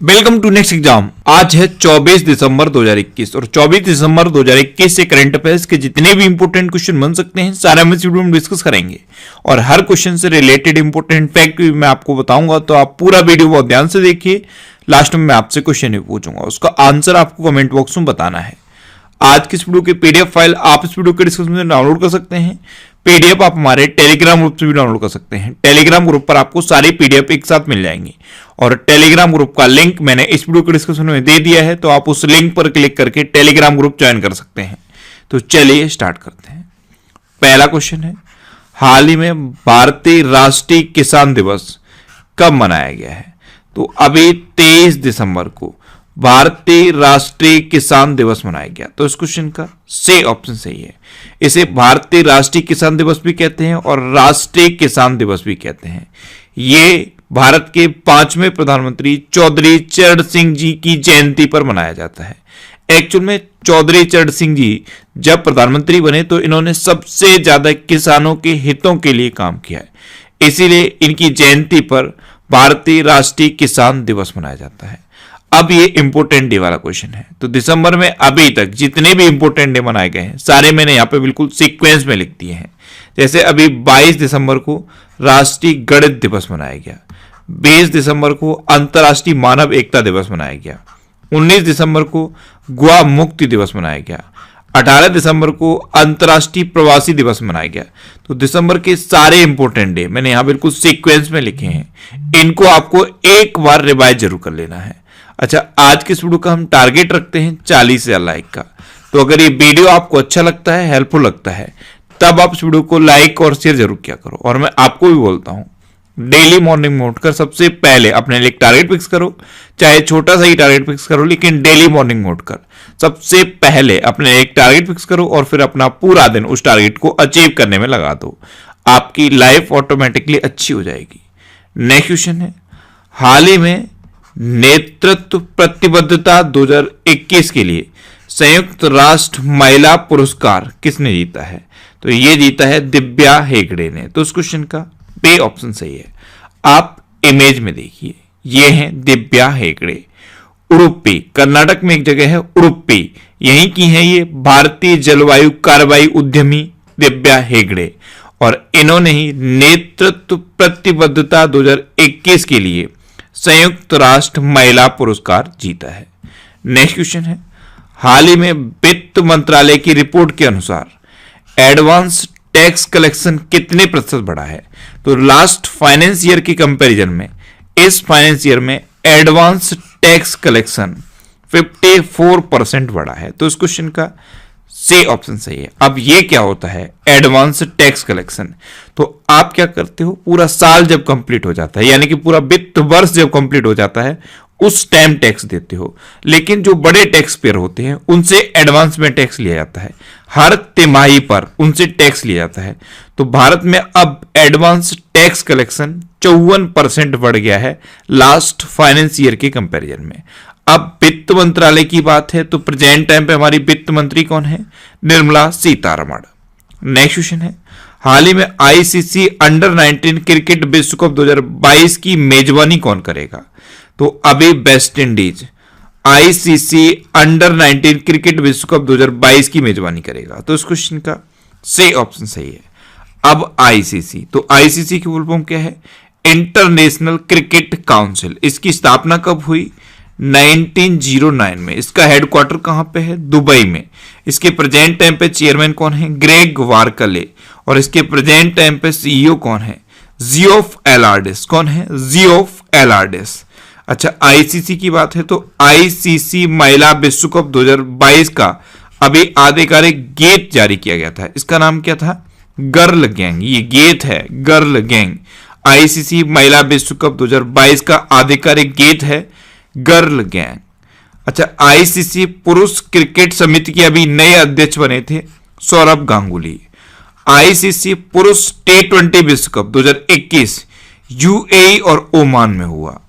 Welcome to next exam. आज है 24 दिसंबर 2021 और 24 दिसंबर 2021 से करंट अफेयर्स के जितने भी इंपॉर्टेंट क्वेश्चन बन सकते हैं सारे हम इस वीडियो में डिस्कस करेंगे और हर क्वेश्चन से रिलेटेड इंपॉर्टेंट फैक्ट भी मैं आपको बताऊंगा, तो आप पूरा वीडियो बहुत ध्यान से देखिए। लास्ट में मैं आपसे क्वेश्चन भी पूछूंगा, उसका आंसर आपको कमेंट बॉक्स में बताना है। आज की इस वीडियो की पीडीएफ फाइल आप इस वीडियो के डिस्क्रिप्शन में डाउनलोड कर सकते हैं। पीडीएफ आप हमारे टेलीग्राम ग्रुप से भी डाउनलोड कर सकते हैं। टेलीग्राम ग्रुप पर आपको सारी पीडीएफ एक साथ मिल जाएंगी और टेलीग्राम ग्रुप का लिंक मैंने इस वीडियो के डिस्क्रिप्शन में दे दिया है, तो आप उस लिंक पर क्लिक करके टेलीग्राम ग्रुप ज्वाइन कर सकते हैं। तो चलिए स्टार्ट करते हैं। पहला क्वेश्चन है, हाल ही में भारतीय राष्ट्रीय किसान दिवस कब मनाया गया है? तो अभी 23 दिसंबर को भारतीय राष्ट्रीय किसान दिवस मनाया गया। तो इस क्वेश्चन का सी ऑप्शन सही है। इसे भारतीय राष्ट्रीय किसान दिवस भी कहते हैं और राष्ट्रीय किसान दिवस भी कहते हैं। ये भारत के 5वें प्रधानमंत्री चौधरी चरण सिंह जी की जयंती पर मनाया जाता है। एक्चुअल में चौधरी चरण सिंह जी जब प्रधानमंत्री बने तो इन्होंने सबसे ज्यादा किसानों के हितों के लिए काम किया है, इसीलिए इनकी जयंती पर भारतीय राष्ट्रीय किसान दिवस मनाया जाता है। अब ये इंपोर्टेंट डे वाला क्वेश्चन है। तो दिसंबर में अभी तक जितने भी इंपोर्टेंट डे मनाए गए हैं सारे मैंने यहाँ पे बिल्कुल सीक्वेंस में लिख दिए हैं। जैसे अभी 22 दिसंबर को राष्ट्रीय गणित दिवस मनाया गया, 20 दिसंबर को अंतर्राष्ट्रीय मानव एकता दिवस मनाया गया, 19 दिसंबर को गोवा मुक्ति दिवस मनाया गया, 18 दिसंबर को अंतर्राष्ट्रीय प्रवासी दिवस मनाया गया। तो दिसंबर के सारे इंपोर्टेंट डे मैंने यहाँ बिल्कुल सीक्वेंस में लिखे हैं, इनको आपको एक बार रिवाइज जरूर कर लेना है। अच्छा, आज के इस वीडियो का हम टारगेट रखते हैं 40,000 लाइक का। तो अगर ये वीडियो आपको अच्छा लगता है, हेल्पफुल लगता है, तब आप इस वीडियो को लाइक और शेयर जरूर किया करो। और मैं आपको भी बोलता हूं, डेली मॉर्निंग में उठकर सबसे पहले अपने लिए टारगेट फिक्स करो, चाहे छोटा सा ही टारगेट फिक्स करो, लेकिन डेली मॉर्निंग में उठकर सबसे पहले अपने लिए एक टारगेट फिक्स करो और फिर अपना पूरा दिन उस टारगेट को अचीव करने में लगा दो। आपकी लाइफ ऑटोमेटिकली अच्छी हो जाएगी। नेक्स्ट क्वेश्चन है, हाल ही में नेतृत्व प्रतिबद्धता 2021 के लिए संयुक्त राष्ट्र महिला पुरस्कार किसने जीता है? तो ये जीता है दिव्या हेगड़े ने। तो इस क्वेश्चन का बी ऑप्शन सही है। आप इमेज में देखिए, ये है दिव्या हेगड़े। उडुपी कर्नाटक में एक जगह है उडुपी, यहीं की है ये भारतीय जलवायु कार्रवाई उद्यमी दिव्या हेगड़े और इन्होंने ही नेतृत्व प्रतिबद्धता 2021 के लिए संयुक्त राष्ट्र महिला पुरस्कार जीता है। नेक्स्ट क्वेश्चन है, हाल ही में वित्त मंत्रालय की रिपोर्ट के अनुसार एडवांस टैक्स कलेक्शन कितने प्रतिशत बढ़ा है? तो लास्ट फाइनेंस ईयर की कंपैरिजन में इस फाइनेंस ईयर में एडवांस टैक्स कलेक्शन 54% बढ़ा है। तो इस क्वेश्चन का सी ऑप्शन सही है। अब ये क्या होता है एडवांस टैक्स कलेक्शन? तो आप क्या करते हो, पूरा साल जब कंप्लीट हो जाता है, यानी कि पूरा वित्त वर्ष जब कंप्लीट हो जाता है उस टाइम टैक्स देते हो, लेकिन जो बड़े टैक्स पेयर होते हैं उनसे एडवांस में टैक्स लिया जाता है, हर तिमाही पर उनसे टैक्स लिया जाता है। तो भारत में अब एडवांस टैक्स कलेक्शन 54% बढ़ गया है लास्ट फाइनेंस ईयर के कंपैरिजन में। अब वित्त मंत्रालय की बात है तो प्रेजेंट टाइम पे हमारी वित्त मंत्री कौन है? निर्मला सीतारमण। नेक्स्ट क्वेश्चन है, हाल ही में आईसीसी अंडर 19 क्रिकेट विश्व कप 2022 की मेजबानी कौन करेगा? तो अभी West Indies ICC under 19 cricket विश्व कप 2022 की मेजबानी करेगा। तो इस क्वेश्चन का सही ऑप्शन सही है। अब आईसीसी, तो आईसीसी की फुल फॉर्म क्या है? International cricket council. इसकी स्थापना कब हुई? 1909 में। इसका हेडक्वार्टर कहां पे है? दुबई में। इसके प्रेजेंट टाइम पे चेयरमैन कौन है? ग्रेग वार्कले। और इसके प्रेजेंट टाइम पे सीईओ कौन है? जियोफ एलार्डिस। कौन है? जियोफ एलार्डिस। अच्छा, आईसीसी की बात है तो आईसीसी महिला विश्व कप 2022 का अभी आधिकारिक गीत जारी किया गया था। इसका नाम क्या था? Girl gang. ये गीत है गर्ल गैंग। आईसीसी महिला विश्व कप 2022 का आधिकारिक गीत है गर्ल गैंग। अच्छा, आईसीसी पुरुष क्रिकेट समिति के अभी नए अध्यक्ष बने थे सौरभ गांगुली। आईसीसी पुरुष T20 विश्व कप 2021 यूएई और ओमान में हुआ।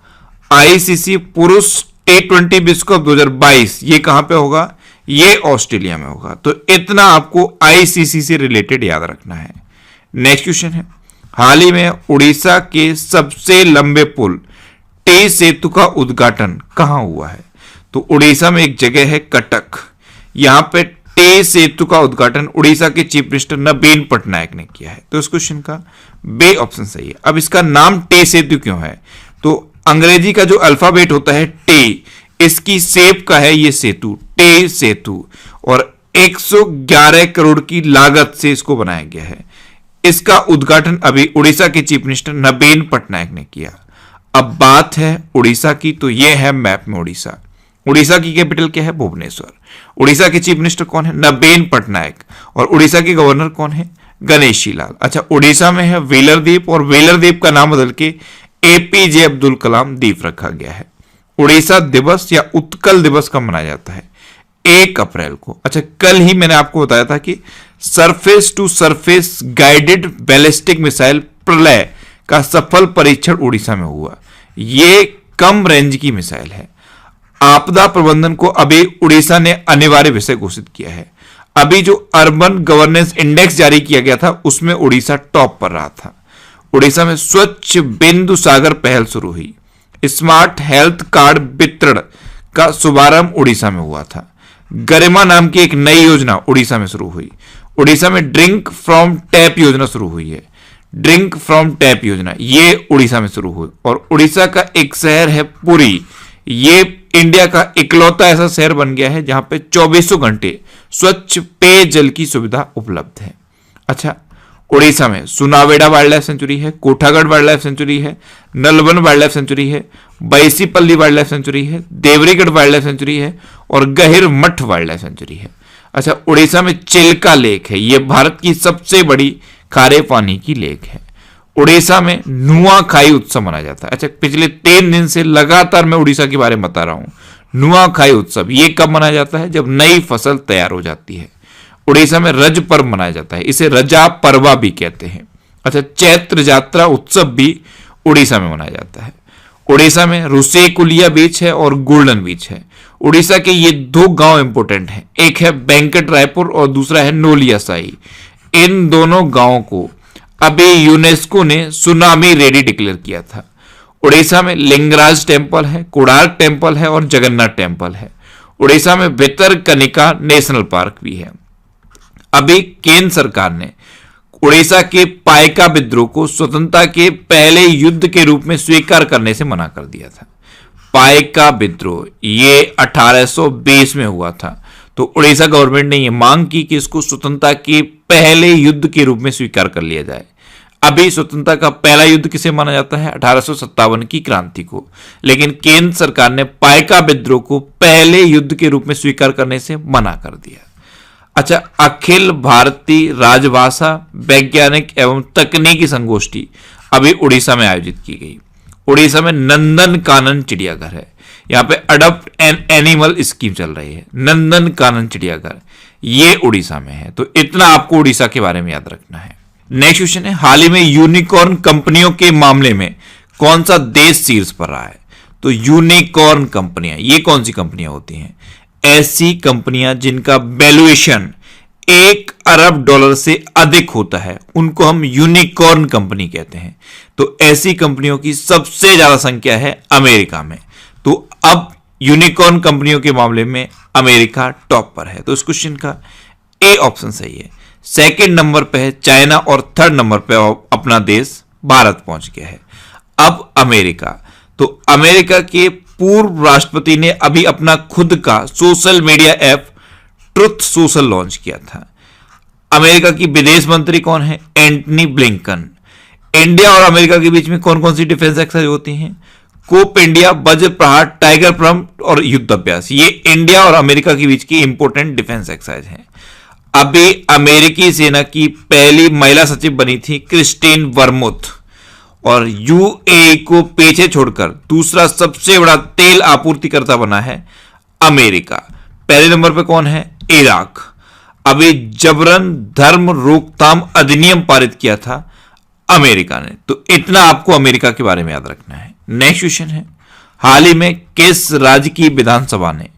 आईसीसी पुरुष T20 विश्व कप 2022 ये कहां पे होगा? ये ऑस्ट्रेलिया में होगा। तो इतना आपको आईसीसी से रिलेटेड याद रखना है। नेक्स्ट क्वेश्चन है, हाल ही में उड़ीसा के सबसे लंबे पुल टे सेतु का उद्घाटन कहां हुआ है? तो उड़ीसा में एक जगह है कटक, यहां पे टे सेतु का उद्घाटन उड़ीसा के चीफ मिनिस्टर नवीन पटनायक ने किया है। तो इस क्वेश्चन का बे ऑप्शन सही है। अब इसका नाम टे सेतु क्यों है? तो अंग्रेजी का जो अल्फाबेट होता है टे, इसकी शेप का है ये सेतु, टे सेतु, और 111 करोड़ की लागत से इसको बनाया गया है। इसका उद्घाटन अभी उड़ीसा के चीफ मिनिस्टर नवीन पटनायक ने किया। अब बात है उड़ीसा की, तो ये है मैप में उड़ीसा। उड़ीसा की कैपिटल क्या है? भुवनेश्वर। उड़ीसा के चीफ मिनिस्टर कौन है? नवीन पटनायक। और उड़ीसा के गवर्नर कौन है? गणेशी लाल। अच्छा, उड़ीसा में है वेलर द्वीप, और वेलर द्वीप का नाम बदल के एपीजे अब्दुल कलाम द्वीप रखा गया है। उड़ीसा दिवस या उत्कल दिवस कब मनाया जाता है? 1 अप्रैल को। अच्छा, कल ही मैंने आपको बताया था कि surface to surface guided ballistic missile Pralay का सफल परीक्षण उड़ीसा में हुआ। ये कम रेंज की मिसाइल है। आपदा प्रबंधन को अभी उड़ीसा ने अनिवार्य विषय घोषित किया है। अभी जो अर्बन गवर्नेंस इंडेक्स जारी किया गया था उसमें उड़ीसा टॉप पर रहा था। उड़ीसा में स्वच्छ बिंदु सागर पहल शुरू हुई। स्मार्ट हेल्थ कार्ड वितरण का शुभारंभ उड़ीसा में हुआ था। गरिमा नाम की एक नई योजना उड़ीसा में शुरू हुई। उड़ीसा में ड्रिंक फ्रॉम टैप योजना शुरू हुई है। ड्रिंक फ्रॉम टैप योजना ये उड़ीसा में शुरू हुई। और उड़ीसा का एक शहर है पुरी, ये इंडिया का इकलौता ऐसा शहर बन गया है जहां पे 24 घंटे स्वच्छ पेयजल की सुविधा उपलब्ध है। अच्छा, उड़ीसा में सुनावेड़ा वाइल्ड लाइफ सेंचुरी है, कोठागढ़ वाइल्ड लाइफ सेंचुरी है, नलवन वाइल्ड लाइफ सेंचुरी है, बैसीपल्ली वाइल्ड लाइफ सेंचुरी है, देवरीगढ़ वाइल्ड लाइफ सेंचुरी है, और गहिर मठ वाइल्ड लाइफ सेंचुरी है। अच्छा, उड़ीसा में चिल्का लेक है, यह भारत की सबसे बड़ी खारे पानी की लेक है। उड़ीसा में नुआखाई उत्सव मनाया जाता है। अच्छा, पिछले 3 दिन से लगातार मैं उड़ीसा के बारे में बता रहा हूं। नुआखाई उत्सव ये कब मनाया जाता है? जब नई फसल तैयार हो जाती है। उड़ीसा में रज पर्व मनाया जाता है, इसे रजा पर्वा भी कहते हैं। अच्छा, चैत्र यात्रा उत्सव भी उड़ीसा में मनाया जाता है। उड़ीसा में रुसेकुलिया बीच है और गोल्डन बीच है। उड़ीसा के ये 2 गांव इंपोर्टेंट हैं, एक है वेंकट रायपुर और दूसरा है नोलियासाई। इन दोनों गांवों को अभी यूनेस्को ने सुनामी रेडी डिक्लेयर किया था। उड़ीसा में लिंगराज टेम्पल है, कोणार्क टेम्पल है और जगन्नाथ टेम्पल है। उड़ीसा में भितरकनिका नेशनल पार्क भी है। अभी केंद्र सरकार ने उड़ीसा के पाइका विद्रोह को स्वतंत्रता के पहले युद्ध के रूप में स्वीकार करने से मना कर दिया था। पाइका विद्रोह ये 1820 में हुआ था। तो उड़ीसा गवर्नमेंट ने यह मांग की कि इसको स्वतंत्रता के पहले युद्ध के रूप में स्वीकार कर लिया जाए। अभी स्वतंत्रता का पहला युद्ध किसे माना जाता है? 1857 की क्रांति को। लेकिन केंद्र सरकार ने पाइका विद्रोह को पहले युद्ध के रूप में स्वीकार करने से मना कर दिया। अच्छा, अखिल भारतीय राजभाषा वैज्ञानिक एवं तकनीकी संगोष्ठी अभी उड़ीसा में आयोजित की गई। उड़ीसा में नंदन कानन चिड़ियाघर है, यहाँ पे अडॉप्ट एन एनिमल स्कीम चल रही है। नंदन कानन चिड़ियाघर ये उड़ीसा में है। तो इतना आपको उड़ीसा के बारे में याद रखना है। नेक्स्ट क्वेश्चन है, हाल ही में यूनिकॉर्न कंपनियों के मामले में कौन सा देश शीर्ष पर रहा है? तो यूनिकॉर्न कंपनियां ये कौन सी कंपनियां होती हैं? ऐसी कंपनियां जिनका वैल्यूएशन $1 अरब से अधिक होता है उनको हम यूनिकॉर्न कंपनी कहते हैं। तो ऐसी कंपनियों की सबसे ज्यादा संख्या है अमेरिका में। तो अब यूनिकॉर्न कंपनियों के मामले में अमेरिका टॉप पर है। तो इस क्वेश्चन का ए ऑप्शन सही है। सेकंड नंबर पे है चाइना और थर्ड नंबर पे अपना देश भारत पहुंच गया है। अब अमेरिका, तो अमेरिका के पूर्व राष्ट्रपति ने अभी अपना खुद का social media app truth social launch किया था। अमेरिका की विदेश मंत्री कौन है? Antony Blinken. इंडिया और अमेरिका के बीच में कौन कौन सी डिफेंस एक्सरसाइज होती हैं? कोप इंडिया, वज्र प्रहार, टाइगर प्रम्प और युद्ध अभ्यास। ये इंडिया और अमेरिका के बीच की इंपोर्टेंट डिफेंस एक्सरसाइज है। अभी अमेरिकी सेना की पहली महिला सचिव बनी थी क्रिस्टीन वर्मुथ। और यूएई को पीछे छोड़कर दूसरा सबसे बड़ा तेल आपूर्तिकर्ता बना है अमेरिका। पहले नंबर पे कौन है? इराक। अभी जबरन धर्म रोकथाम अधिनियम पारित किया था अमेरिका ने। तो इतना आपको अमेरिका के बारे में याद रखना है। नेक्स्ट क्वेश्चन है, हाल ही में किस राज्य की विधानसभा ने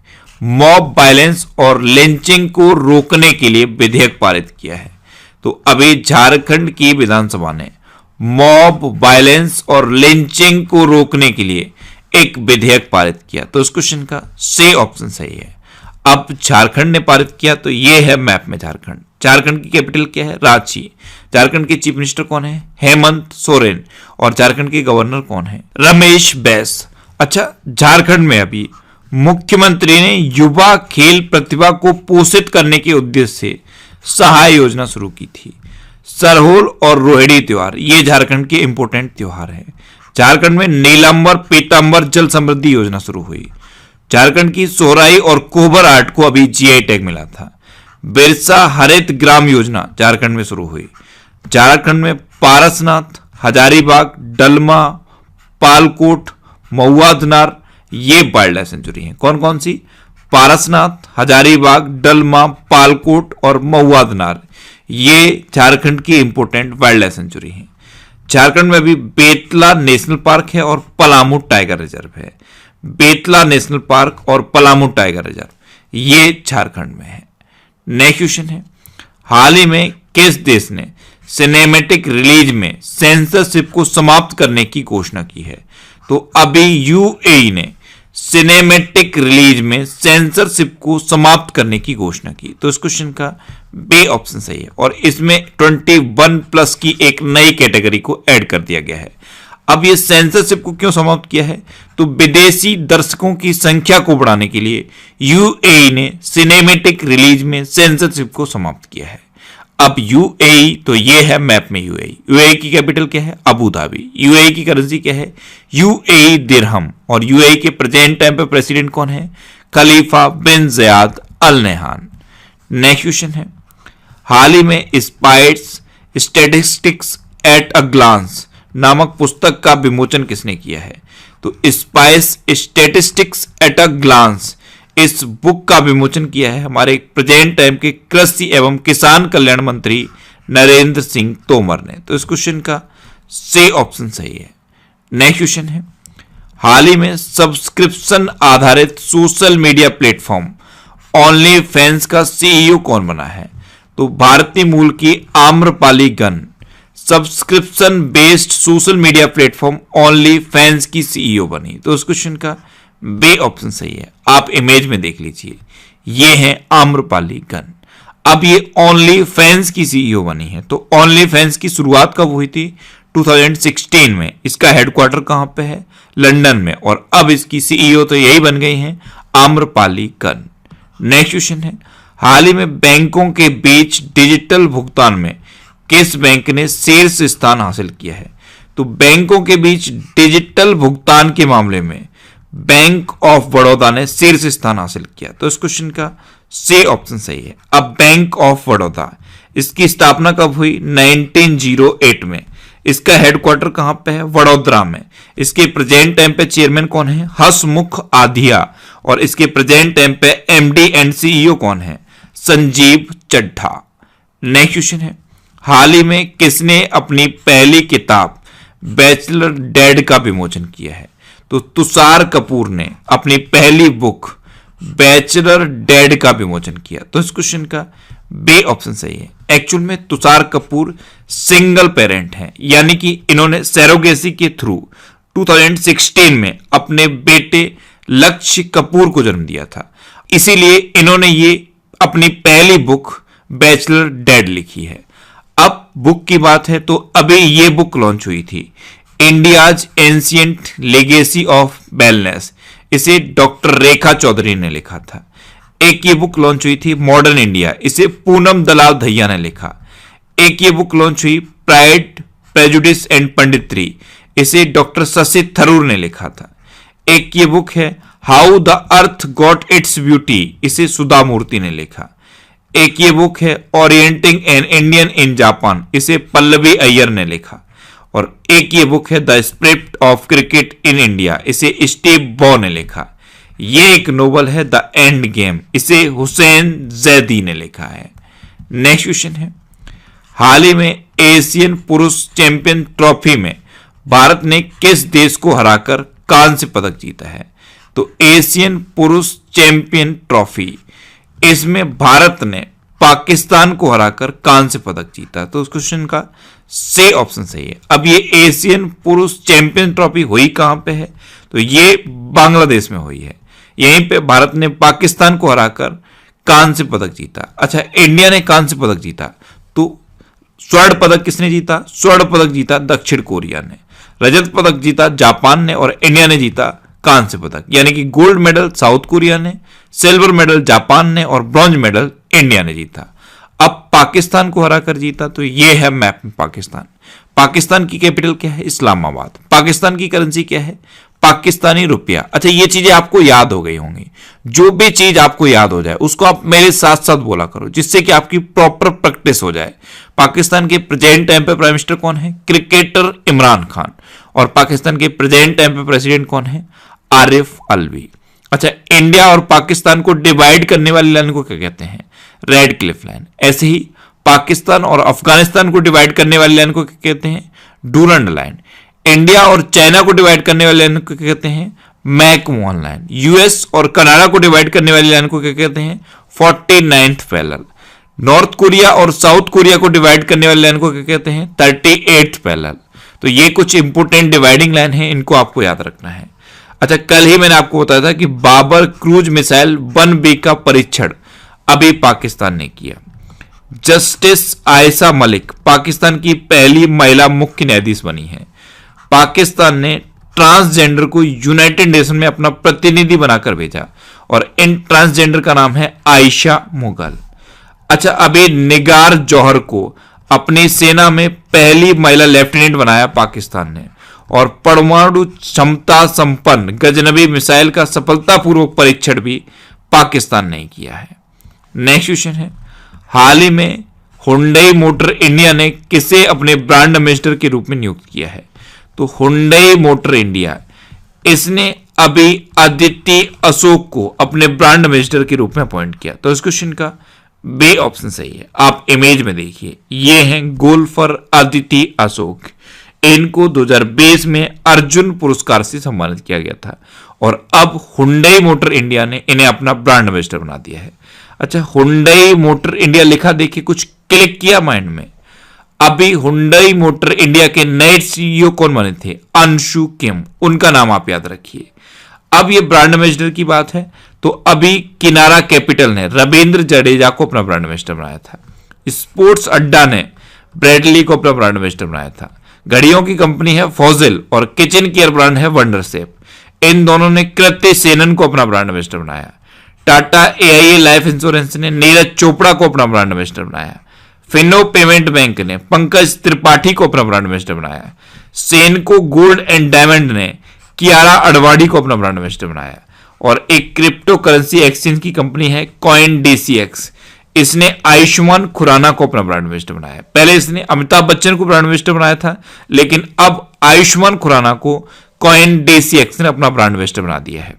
मॉब वायलेंस और लिंचिंग को रोकने के लिए विधेयक पारित किया है? तो अभी झारखंड की विधानसभा ने मॉब वायलेंस और लिंचिंग को रोकने के लिए एक विधेयक पारित किया? तो इस क्वेश्चन का से ऑप्शन सही है। अब झारखंड ने पारित किया, तो ये है मैप में झारखंड। झारखंड की कैपिटल क्या है? रांची। झारखंड के चीफ मिनिस्टर कौन है? हेमंत सोरेन। और झारखंड के गवर्नर कौन है? रमेश बैस। अच्छा, झारखंड में अभी मुख्यमंत्री ने युवा खेल प्रतिभा को पोषित करने के उद्देश्य से सहाय योजना शुरू की थी। सरहोल और रोहिणी त्योहार ये झारखंड के इंपोर्टेंट त्योहार हैं। झारखंड में नीलांबर पीतांबर जल समृद्धि योजना शुरू हुई। झारखंड की सोहराई और कोबर आर्ट को अभी जीआई टैग मिला था। बिरसा हरित ग्राम योजना झारखंड में शुरू हुई। झारखंड में पारसनाथ, हजारीबाग, डलमा, पालकोट, महुआधनार ये वाइल्ड लाइफ सेंचुरी है। कौन कौन सी? पारसनाथ, हजारीबाग, डलमा, पालकोट और महुआधनार ये झारखंड की इंपोर्टेंट वाइल्ड लाइफ सेंचुरी है। झारखंड में अभी बेतला नेशनल पार्क है और पलामू टाइगर रिजर्व है। बेतला नेशनल पार्क और पलामू टाइगर रिजर्व ये झारखंड में है। नेक्स्ट क्वेश्चन है, हाल ही में किस देश ने सिनेमैटिक रिलीज में सेंसरशिप को समाप्त करने की घोषणा की है? तो अभी यूएई ने सिनेमैटिक रिलीज में सेंसरशिप को समाप्त करने की घोषणा की। तो इस क्वेश्चन का बी ऑप्शन सही है और इसमें 21+ की एक नई कैटेगरी को ऐड कर दिया गया है। अब ये सेंसरशिप को क्यों समाप्त किया है? तो विदेशी दर्शकों की संख्या को बढ़ाने के लिए यूएई ने सिनेमैटिक रिलीज में सेंसरशिप को समाप्त किया है। अब यूएई, तो ये है मैप में यूएई। यूएई की कैपिटल क्या है? Abu Dhabi. यूएई की करेंसी क्या है? UAE dirham. और यूएई के प्रेजेंट टाइम पे प्रेसिडेंट कौन है? Khalifa bin Zayed Al Nahyan. Next question है, हाल ही में spice statistics at a glance नामक पुस्तक का विमोचन किसने किया है? तो spice statistics at a glance इस बुक का विमोचन किया है हमारे प्रेजेंट टाइम के कृषि एवं किसान कल्याण मंत्री नरेंद्र सिंह तोमर ने। तो इस क्वेश्चन का से ऑप्शन सही है। नेक्स्ट क्वेश्चन है, हाल ही में सब्सक्रिप्शन आधारित social media platform only fans का सीईओ कौन बना है? तो भारतीय मूल की Amrapali gun subscription based social media platform only fans की सीईओ बनी। तो इस क्वेश्चन का बी ऑप्शन सही है। आप इमेज में देख लीजिए, ये है आम्रपाली गन। अब ये ओनली फैंस की सीईओ बनी है। तो ओनली फैंस की शुरुआत कब हुई थी? 2016 में। इसका हेडक्वार्टर कहां पे है? लंदन में। और अब इसकी सीईओ तो यही बन गई हैं, आम्रपाली गन। नेक्स्ट क्वेश्चन है, हाल ही में बैंकों के बीच डिजिटल भुगतान में किस बैंक ने शीर्ष स्थान हासिल किया है? तो बैंकों के बीच डिजिटल भुगतान के मामले में बैंक ऑफ बड़ौदा ने शीर्ष स्थान हासिल किया। तो इस क्वेश्चन का से ऑप्शन सही है। अब बैंक ऑफ बड़ौदा, इसकी स्थापना कब हुई? 1908 में। इसका हेडक्वार्टर कहां पे है? वडोदरा में। इसके प्रेजेंट टाइम पे चेयरमैन कौन है? हसमुख आधिया। और इसके प्रेजेंट टाइम पे एमडी एंड सीईओ कौन है? संजीव चड्ढा। नेक्स्ट क्वेश्चन है, हाल ही में किसने अपनी पहली किताब बैचलर डेड का विमोचन किया है? तो तुषार कपूर ने अपनी पहली बुक बैचलर डेड का विमोचन किया। तो इस क्वेश्चन का बी ऑप्शन सही है। एक्चुअल में तुषार कपूर सिंगल पेरेंट हैं, यानी कि इन्होंने सैरोगेसी के थ्रू 2016 में अपने बेटे लक्ष्य कपूर को जन्म दिया था। इसीलिए इन्होंने ये अपनी पहली बुक बैचलर डेड लिखी है। अब बुक की बात है तो अभी ये बुक लॉन्च हुई थी, India's ancient legacy of wellness. इसे डॉक्टर रेखा चौधरी ने लिखा था। एक ये बुक लॉन्च हुई थी मॉडर्न इंडिया, इसे पूनम दलाल दहिया ने लिखा। एक ये बुक लॉन्च हुई प्राइड प्रेजुडिस एंड पंडित्री, इसे डॉक्टर शशि थरूर ने लिखा था। एक ये बुक है how the earth got its beauty, इसे सुधा मूर्ति ने लिखा। एक ये बुक है orienting an Indian in Japan, इसे पल्लवी अय्यर ने लिखा। और एक ये बुक है the spirit of cricket in India, इसे स्टीव बॉ ने लिखा। ये एक नोवेल है द एंड गेम, इसे हुसैन जैदी ने लिखा है। नेक्स्ट क्वेश्चन है, हाल ही में एशियन पुरुष चैंपियन ट्रॉफी में भारत ने किस देश को हराकर कांस्य पदक जीता है? तो एशियन पुरुष चैंपियन ट्रॉफी, इसमें भारत ने पाकिस्तान को हराकर कांस्य पदक जीता। तो उस क्वेश्चन का से ऑप्शन सही है। अब ये एशियन पुरुष चैंपियन ट्रॉफी हुई कहां पे है? तो ये बांग्लादेश में हुई है। यहीं पे भारत ने पाकिस्तान को हराकर कांस्य पदक जीता। अच्छा, इंडिया ने कांस्य पदक जीता, तो स्वर्ण पदक किसने जीता? स्वर्ण पदक जीता दक्षिण कोरिया ने, रजत पदक जीता जापान ने, और इंडिया ने जीता कांस्य पदक। यानी कि गोल्ड मेडल साउथ कोरिया ने, सिल्वर मेडल जापान ने और ब्रॉन्ज मेडल इंडिया ने जीता। अब पाकिस्तान को हराकर जीता, तो ये है मैप में पाकिस्तान। पाकिस्तान की कैपिटल क्या है? इस्लामाबाद। पाकिस्तान की करेंसी क्या है? पाकिस्तानी रुपया। अच्छा, ये चीजें आपको याद हो गई होंगी। जो भी चीज आपको याद हो जाए उसको आप मेरे साथ साथ बोला करो, जिससे कि आपकी प्रॉपर प्रैक्टिस हो जाए। पाकिस्तान के प्रेजेंट टाइम पे प्राइम मिनिस्टर कौन है? क्रिकेटर इमरान खान। और पाकिस्तान के प्रेजेंट टाइम पे प्रेसिडेंट कौन है? आरिफ अलवी। अच्छा, इंडिया और पाकिस्तान को डिवाइड करने वाली लाइन को क्या कहते हैं? Red Cliff line. ऐसे ही पाकिस्तान और अफगानिस्तान को डिवाइड करने वाली लाइन को क्या कहते हैं? Durand line. इंडिया और चाइना को डिवाइड करने वाली लाइन को क्या कहते हैं? McMahon line. यूएस और कनाडा को डिवाइड करने वाली लाइन को क्या कहते हैं? 49th parallel. नॉर्थ कोरिया और साउथ कोरिया को डिवाइड करने वाली लाइन को क्या कहते हैं? 38th parallel. तो ये कुछ इंपोर्टेंट डिवाइडिंग लाइन है, इनको आपको याद रखना है। अच्छा, कल ही मैंने आपको बताया था कि बाबर क्रूज मिसाइल 1B का परीक्षण अभी पाकिस्तान ने किया। जस्टिस आयशा मलिक पाकिस्तान की पहली महिला मुख्य न्यायाधीश बनी है। पाकिस्तान ने ट्रांसजेंडर को यूनाइटेड नेशन में अपना प्रतिनिधि बनाकर भेजा और इन ट्रांसजेंडर का नाम है आयशा मुगल। अच्छा, अभी निगार जौहर को अपनी सेना में पहली महिला लेफ्टिनेंट बनाया पाकिस्तान ने। और परमाणु क्षमता संपन्न गजनबी मिसाइल का सफलतापूर्वक परीक्षण भी पाकिस्तान ने किया है। नेक्स्ट क्वेश्चन है, हाल ही में हुंडई मोटर इंडिया ने किसे अपने ब्रांड एम्बेसडर के रूप में नियुक्त किया है? तो हुंडई मोटर इंडिया, इसने अभी अदिति अशोक को अपने ब्रांड एम्बेसडर के रूप में अपॉइंट किया। तो इस क्वेश्चन का बी ऑप्शन सही है। आप इमेज में देखिए, ये हैं गोल्फर अदिति अशोक। इनको 2020 में अर्जुन पुरस्कार से सम्मानित किया गया था और अब हुंडई मोटर इंडिया ने इन्हें अपना ब्रांड एम्बेसडर बना दिया है। अच्छा, हुंडई मोटर इंडिया लिखा, देखिए कुछ क्लिक किया माइंड में। अभी हुंडई मोटर इंडिया के नए सीईओ कौन बने थे? अंशु किम। उनका नाम आप याद रखिए। अब ये ब्रांड एम्बेसडर की बात है, तो अभी किनारा कैपिटल ने रविंद्र जडेजा को अपना ब्रांड एम्बेसडर बनाया था। स्पोर्ट्स अड्डा ने ब्रैडली को अपना ब्रांड एम्बेसडर बनाया था। घड़ियों की कंपनी है फॉजिल और किचन केयर ब्रांड है वंडर शेफ। इन दोनों ने कृत्य सेनन को अपना ब्रांड एम्बेसडर बनाया। टाटा एआईए लाइफ इंश्योरेंस ने नीरज चोपड़ा को अपना ब्रांड एम्बेसडर बनाया। फिनो पेमेंट बैंक ने पंकज त्रिपाठी को अपना ब्रांड एम्बेसडर बनाया। सेनको गोल्ड एंड डायमंड ने कियारा अडवाणी को अपना ब्रांड एम्बेसडर बनाया। और एक क्रिप्टो करेंसी एक्सचेंज की कंपनी है कॉइन डीसीएक्स, इसने आयुष्मान खुराना को अपना ब्रांड एम्बेसडर बनाया। पहले इसने अमिताभ बच्चन को ब्रांड एम्बेसडर बनाया था, लेकिन अब आयुष्मान खुराना को कॉइन डीसीएक्स ने अपना ब्रांड एम्बेसडर बना दिया है।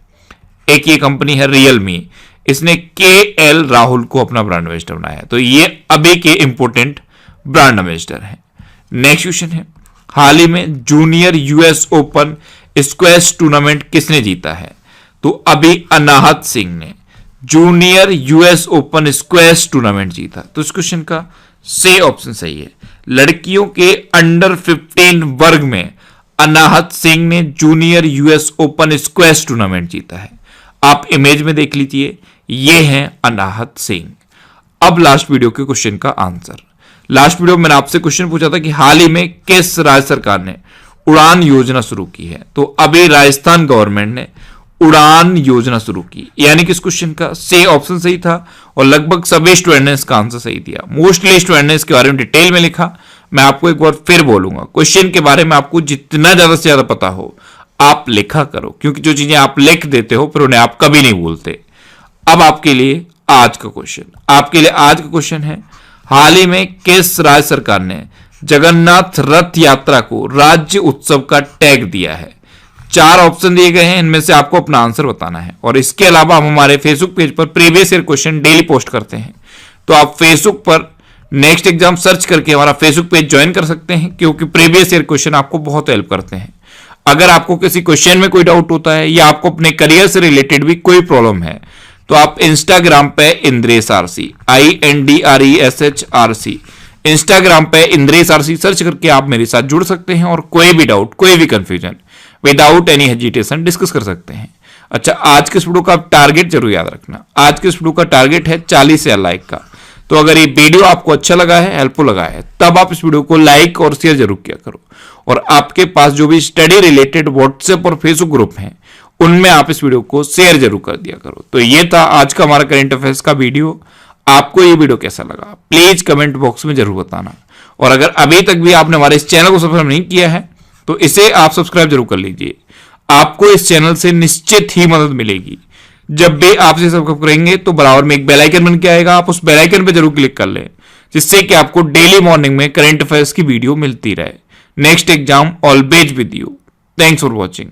एक ये कंपनी है रियलमी, इसने केएल राहुल को अपना ब्रांड एम्बेसडर बनाया। तो ये अभी के इंपोर्टेंट ब्रांड एम्बेसडर हैं। नेक्स्ट क्वेश्चन है, हाल ही में junior US open squash tournament किसने जीता है? तो अभी अनाहत सिंह ने junior US open squash tournament जीता। तो इस क्वेश्चन का से ऑप्शन सही है। लड़कियों के अंडर 15 वर्ग में अनाहत सिंह ने junior US open squash tournament जीता है। आप इमेज में देख लीजिए, ये हैं अनाहत सिंह। अब लास्ट वीडियो के क्वेश्चन का आंसर। लास्ट वीडियो में मैंने आपसे क्वेश्चन पूछा था कि हाल ही में किस राज्य सरकार ने उड़ान योजना शुरू की है? तो अभी राजस्थान गवर्नमेंट ने उड़ान योजना शुरू की। यानी कि इस क्वेश्चन का से ऑप्शन सही था और लगभग सभी स्टूडेंट ने इसका आंसर सही दिया। मोस्टली स्टूडेंट ने इसके बारे में डिटेल में लिखा। मैं आपको एक बार फिर बोलूंगा, क्वेश्चन के बारे में आपको जितना ज्यादा से ज्यादा पता हो आप लिखा करो, क्योंकि जो चीजें आप लिख देते हो फिर उन्हें आप कभी नहीं भूलते। अब आपके लिए आज का क्वेश्चन है, हाल ही में किस राज्य सरकार ने जगन्नाथ रथ यात्रा को राज्य उत्सव का टैग दिया है? 4 ऑप्शन दिए गए हैं, इनमें से आपको अपना आंसर बताना है। और इसके अलावा हम हमारे फेसबुक पेज पर previous year question daily post करते हैं, तो आप फेसबुक पर नेक्स्ट एग्जाम सर्च करके हमारा फेसबुक पेज ज्वाइन कर सकते हैं, क्योंकि प्रीवियस ईयर क्वेश्चन आपको बहुत हेल्प करते हैं। अगर आपको किसी क्वेश्चन में कोई डाउट होता है या आपको अपने करियर से रिलेटेड भी कोई प्रॉब्लम है, तो आप इंस्टाग्राम पे इंद्रेश आरसी, INDRESH इंस्टाग्राम पे इंद्रेश आरसी सर्च करके आप मेरे साथ जुड़ सकते हैं और कोई भी डाउट, कोई भी confusion without any hesitation discuss कर सकते हैं। अच्छा, आज के इस वीडियो का टारगेट जरूर याद रखना। आज के इस वीडियो का टारगेट है 40,000 लाइक का। तो अगर ये वीडियो आपको अच्छा लगा है, हेल्पफुल लगा है, तब आप इस वीडियो को लाइक और शेयर जरूर किया करो। और आपके पास जो भी स्टडी रिलेटेड व्हाट्सएप और फेसबुक ग्रुप हैं, उनमें आप इस वीडियो को शेयर जरूर कर दिया करो। तो ये था आज का हमारा करंट अफेयर्स का वीडियो। आपको ये वीडियो कैसा लगा प्लीज कमेंट बॉक्स में जरूर बताना। और अगर अभी तक भी आपने हमारे इस चैनल को सब्सक्राइब नहीं किया है तो इसे आप सब्सक्राइब जरूर कर लीजिए। आपको इस चैनल से निश्चित ही मदद मिलेगी। जब भी आप इसे सब्सक्राइब करेंगे तो बराबर में एक बेल आइकन बन के आएगा, आप उस बेल आइकन पर जरूर क्लिक कर लें, जिससे कि आपको डेली मॉर्निंग में करंट अफेयर्स की वीडियो मिलती रहे। Next exam always with you. Thanks for watching.